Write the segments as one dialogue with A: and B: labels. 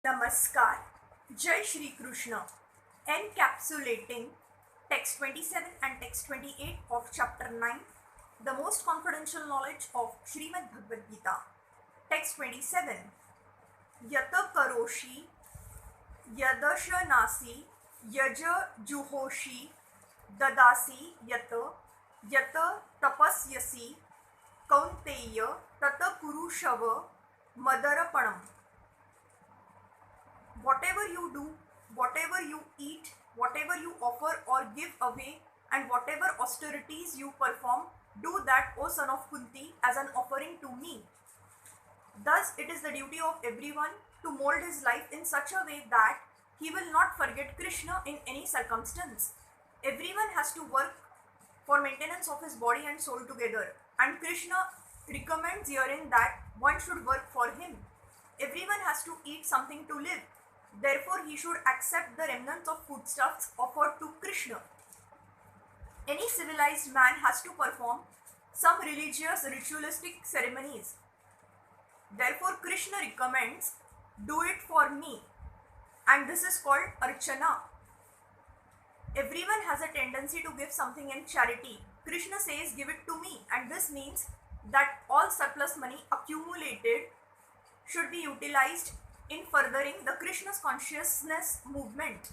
A: Namaskar. Jai Shri Krishna. Encapsulating text 27 and text 28 of chapter 9, the most confidential knowledge of Srimad Bhagavad-gita. Text 27. Yata karoshi, yadashanasi, yaja juhoshi, dadasi yata, yata tapasyasi, kaunteya, tata kurushava, madarapanam. Whatever you do, whatever you eat, whatever you offer or give away, and whatever austerities you perform, do that, O son of Kunti, as an offering to me. Thus, it is the duty of everyone to mold his life in such a way that he will not forget Krishna in any circumstance. Everyone has to work for maintenance of his body and soul together, and Krishna recommends herein that one should work for him. Everyone has to eat something to live. Therefore, he should accept the remnants of foodstuffs offered to Krishna. Any civilized man has to perform some religious ritualistic ceremonies. Therefore, Krishna recommends, do it for me. And this is called Archana. Everyone has a tendency to give something in charity. Krishna says, give it to me. And this means that all surplus money accumulated should be utilized in furthering the Krishna's consciousness movement.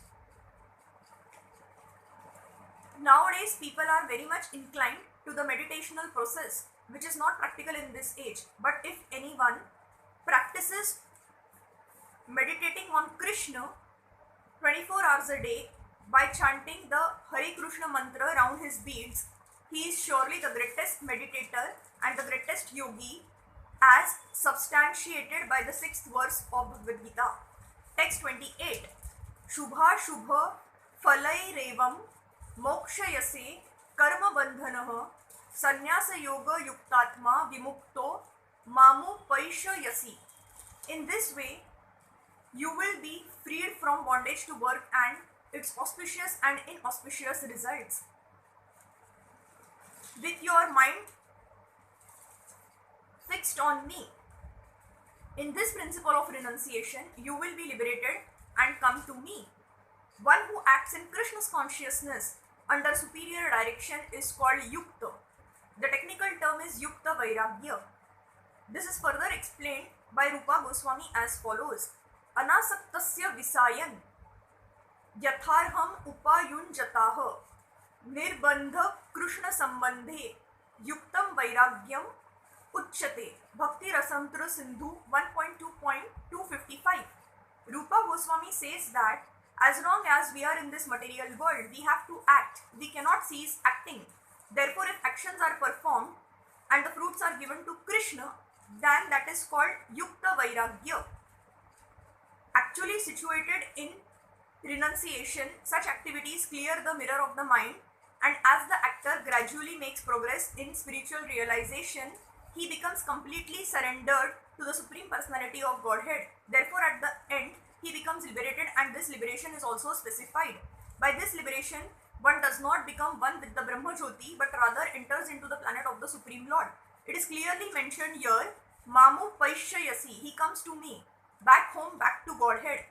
A: Nowadays, people are very much inclined to the meditational process, which is not practical in this age. But if anyone practices meditating on Krishna 24 hours a day by chanting the Hare Krishna mantra around his beads, he is surely the greatest meditator and the greatest yogi, as substantiated by the 6th verse of Bhagavad Gita. Text 28. Shubha Shubha Falairevam Mokshayase Karma Bandhanaha Sannyasa Yoga Yuktatma Vimukto Mamu Paishayasi. In this way, you will be freed from bondage to work and its auspicious and inauspicious results. With your mind fixed on me. In this principle of renunciation, you will be liberated and come to me. One who acts in Krishna's consciousness under superior direction is called Yukta. The technical term is Yukta Vairagya. This is further explained by Rupa Goswami as follows. Anasaktasya visayan yatharham upayunjataha nirbandha Krishna sambandhe yuktam vairagyam Uchchate. Bhakti Rasamtra Sindhu 1.2.255. Rupa Goswami says that as long as we are in this material world, we have to act. We cannot cease acting. Therefore, if actions are performed and the fruits are given to Krishna, then that is called Yukta Vairagya. Actually situated in renunciation, such activities clear the mirror of the mind, and as the actor gradually makes progress in spiritual realization, he becomes completely surrendered to the Supreme Personality of Godhead. Therefore, at the end, he becomes liberated, and this liberation is also specified. By this liberation, one does not become one with the Brahma Jyoti, but rather enters into the planet of the Supreme Lord. It is clearly mentioned here, Mamu Paishayasi, he comes to me, back home, back to Godhead.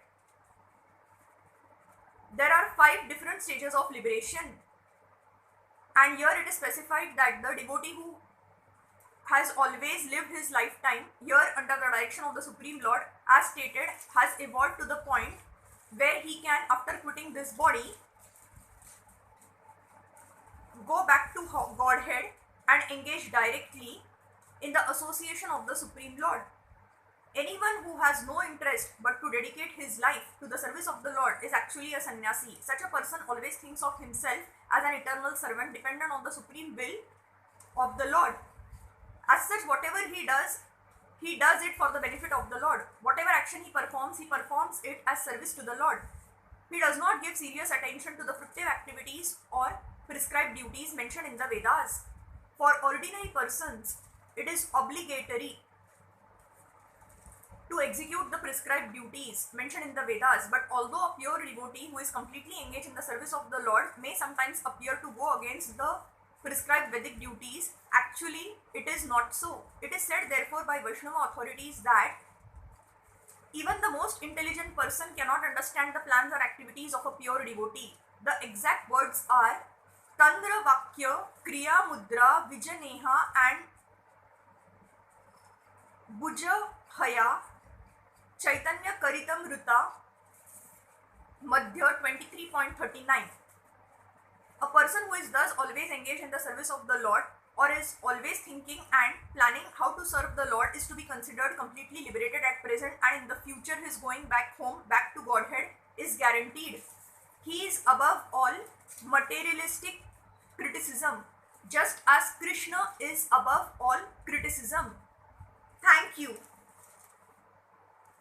A: There are 5 different stages of liberation, and here it is specified that the devotee who has always lived his lifetime here under the direction of the Supreme Lord, as stated, has evolved to the point where he can, after quitting this body, go back to Godhead and engage directly in the association of the Supreme Lord. Anyone who has no interest but to dedicate his life to the service of the Lord is actually a sannyasi. Such a person always thinks of himself as an eternal servant dependent on the supreme will of the Lord. As such, whatever he does it for the benefit of the Lord. Whatever action he performs it as service to the Lord. He does not give serious attention to the fruitive activities or prescribed duties mentioned in the Vedas. For ordinary persons, it is obligatory to execute the prescribed duties mentioned in the Vedas, but although a pure devotee who is completely engaged in the service of the Lord may sometimes appear to go against the prescribed Vedic duties, actually it is not so. It is said therefore by Vaishnava authorities that Even the most intelligent person cannot understand the plans or activities of a pure devotee. The exact words are Tandra Vakya, Kriya Mudra, Vijaneha and Bujahaya, Chaitanya Karitamrita, Madhya 23.39. A person who is thus always engaged in the service of the Lord, or is always thinking and planning how to serve the Lord, is to be considered completely liberated at present, and in the future his going back home, back to Godhead, is guaranteed. He is above all materialistic criticism, just as Krishna is above all criticism. Thank you.